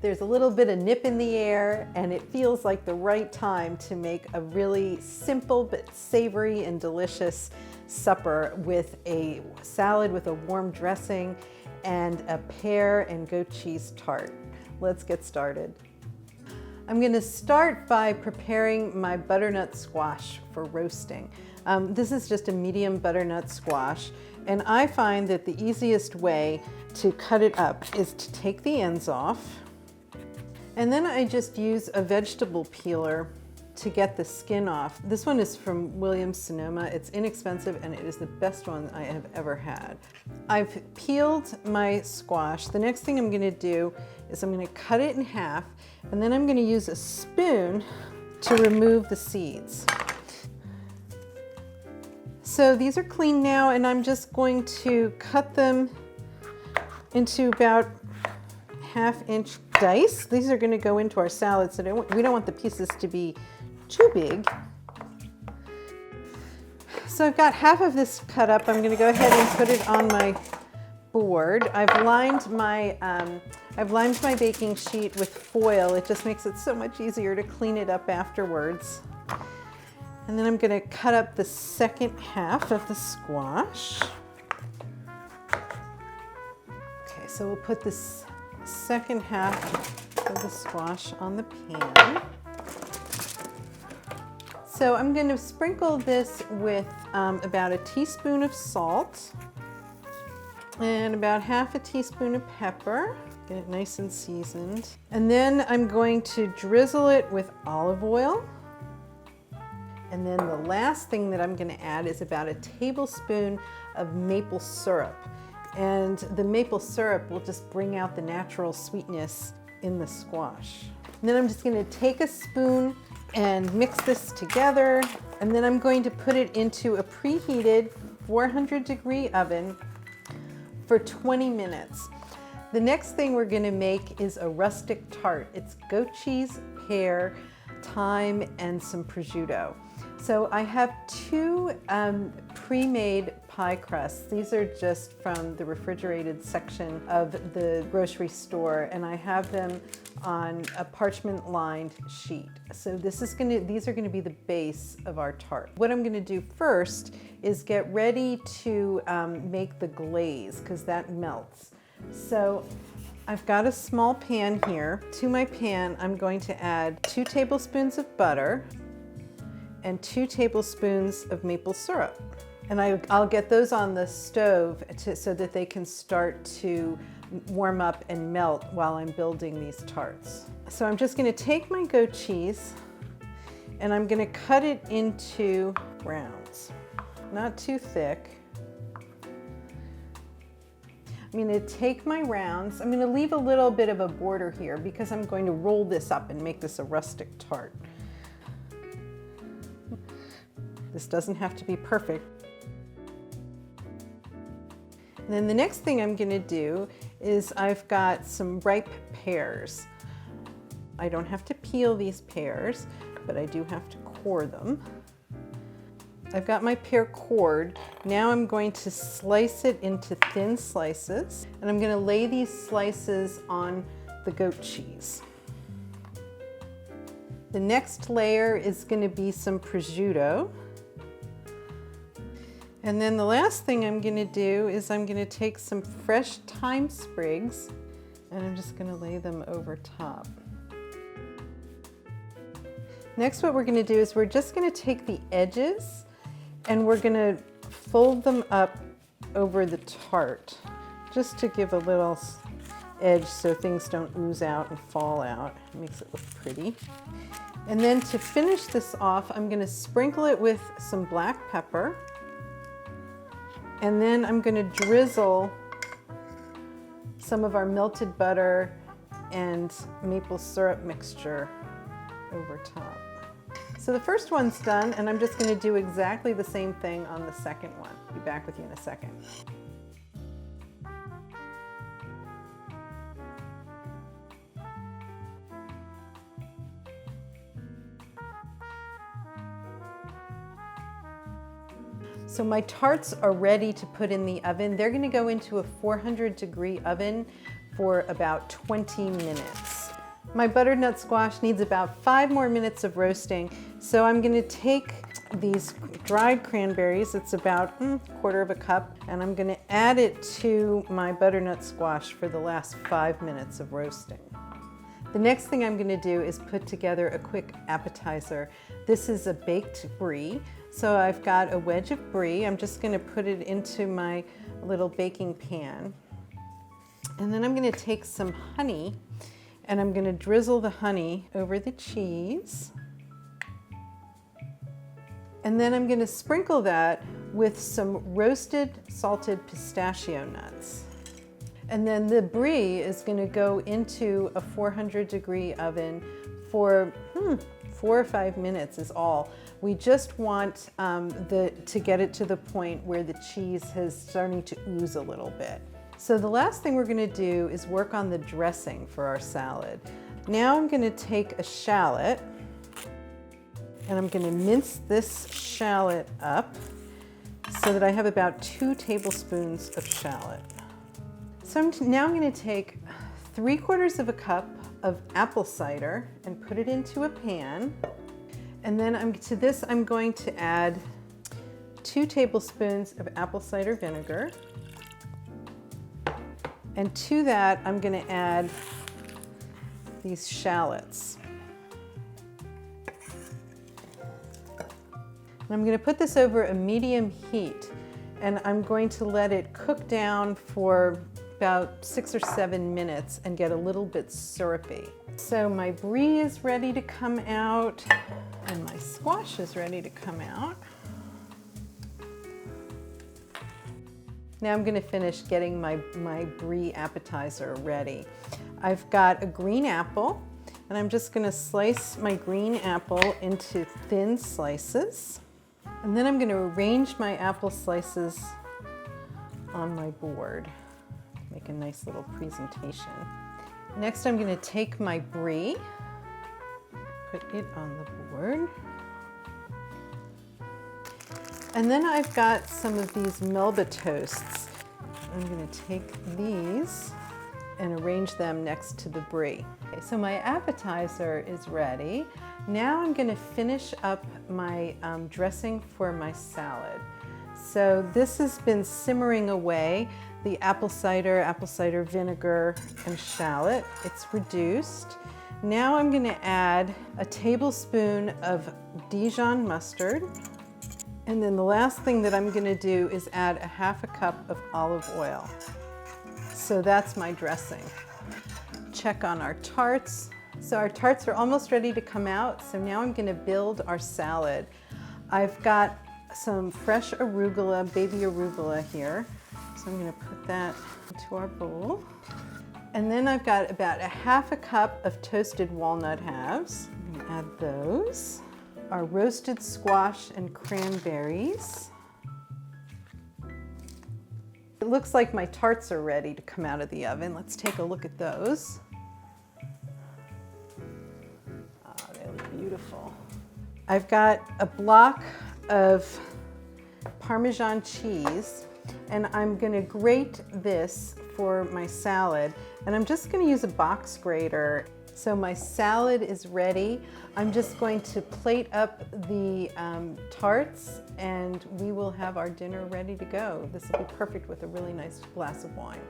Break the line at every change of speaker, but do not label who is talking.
There's a little bit of nip in the air, and it feels like the right time to make a really simple but savory and delicious supper with a salad with a warm dressing and a pear and goat cheese tart. Let's get started. I'm going to start by preparing my butternut squash for roasting. This is just a medium butternut squash, and I find that the easiest way to cut it up is to take the ends off, and then I just use a vegetable peeler to get the skin off. This one is from Williams-Sonoma. It's inexpensive and it is the best one I have ever had. I've peeled my squash. The next thing I'm going to do is I'm going to cut it in half, and then I'm going to use a spoon to remove the seeds. So these are clean now, and I'm just going to cut them into about 1/2-inch dice. These are going to go into our salad, so we don't want the pieces to be too big. So I've got half of this cut up. I'm going to go ahead and put it on my board. I've lined my baking sheet with foil. It just makes it so much easier to clean it up afterwards. And then I'm going to cut up the second half of the squash. Okay, so we'll put this second half of the squash on the pan. So I'm going to sprinkle this with about a teaspoon of salt and about 1/2 teaspoon of pepper. Get it nice and seasoned. And then I'm going to drizzle it with olive oil. And then the last thing that I'm going to add is about a tablespoon of maple syrup. And the maple syrup will just bring out the natural sweetness in the squash. And then I'm just going to take a spoon and mix this together. And then I'm going to put it into a preheated 400-degree oven for 20 minutes. The next thing we're going to make is a rustic tart. It's goat cheese, pear, thyme, and some prosciutto. So I have 2 pre-made pie crusts. These are just from the refrigerated section of the grocery store, and I have them on a parchment-lined sheet. So these are going to be the base of our tart. What I'm going to do first is get ready to make the glaze, because that melts. So I've got a small pan here. To my pan, I'm going to add 2 tablespoons of butter and 2 tablespoons of maple syrup. And I'll get those on the stove so that they can start to warm up and melt while I'm building these tarts. So I'm just going to take my goat cheese and I'm going to cut it into rounds, not too thick. I'm going to take my rounds. I'm going to leave a little bit of a border here because I'm going to roll this up and make this a rustic tart. This doesn't have to be perfect. And then the next thing I'm going to do is I've got some ripe pears. I don't have to peel these pears, but I do have to core them. I've got my pear cored. Now I'm going to slice it into thin slices, and I'm going to lay these slices on the goat cheese. The next layer is going to be some prosciutto. And then the last thing I'm going to do is I'm going to take some fresh thyme sprigs and I'm just going to lay them over top. Next, what we're going to do is we're just going to take the edges and we're going to fold them up over the tart just to give a little edge so things don't ooze out and fall out. It makes it look pretty. And then to finish this off, I'm going to sprinkle it with some black pepper. And then I'm going to drizzle some of our melted butter and maple syrup mixture over top. So the first one's done, and I'm just going to do exactly the same thing on the second one. Be back with you in a second. So my tarts are ready to put in the oven. They're going to go into a 400-degree oven for about 20 minutes. My butternut squash needs about 5 more minutes of roasting, so I'm going to take these dried cranberries, it's about 1/4 cup, and I'm going to add it to my butternut squash for the last 5 minutes of roasting. The next thing I'm going to do is put together a quick appetizer. This is a baked brie, so I've got a wedge of brie. I'm just going to put it into my little baking pan, and then I'm going to take some honey and I'm going to drizzle the honey over the cheese. And then I'm going to sprinkle that with some roasted salted pistachio nuts. And then the brie is going to go into a 400-degree oven for 4 or 5 minutes is all. We just want to get it to the point where the cheese is starting to ooze a little bit. So the last thing we're going to do is work on the dressing for our salad. Now I'm going to take a shallot and I'm going to mince this shallot up so that I have about 2 tablespoons of shallot. So now I'm going to take 3/4 cup of apple cider and put it into a pan. And then to this I'm going to add 2 tablespoons of apple cider vinegar. And to that, I'm going to add these shallots. And I'm going to put this over a medium heat, and I'm going to let it cook down for about 6 or 7 minutes and get a little bit syrupy. So my brie is ready to come out, and my squash is ready to come out. Now I'm going to finish getting my brie appetizer ready. I've got a green apple, and I'm just going to slice my green apple into thin slices. And then I'm going to arrange my apple slices on my board. Make a nice little presentation. Next I'm going to take my brie, put it on the board. And then I've got some of these Melba toasts. I'm going to take these and arrange them next to the brie. Okay, so my appetizer is ready. Now I'm going to finish up my dressing for my salad. So this has been simmering away, the apple cider vinegar, and shallot. It's reduced. Now I'm going to add a tablespoon of Dijon mustard. And then the last thing that I'm going to do is add a 1/2 cup of olive oil. So that's my dressing. Check on our tarts. So our tarts are almost ready to come out. So now I'm going to build our salad. I've got some fresh arugula, baby arugula here. So I'm going to put that into our bowl. And then I've got about a 1/2 cup of toasted walnut halves. I'm going to add those. Our roasted squash and cranberries. It looks like my tarts are ready to come out of the oven. Let's take a look at those. Oh, they look beautiful. I've got a block of Parmesan cheese, and I'm going to grate this for my salad. And I'm just going to use a box grater. So my salad is ready. I'm just going to plate up the tarts, and we will have our dinner ready to go. This will be perfect with a really nice glass of wine.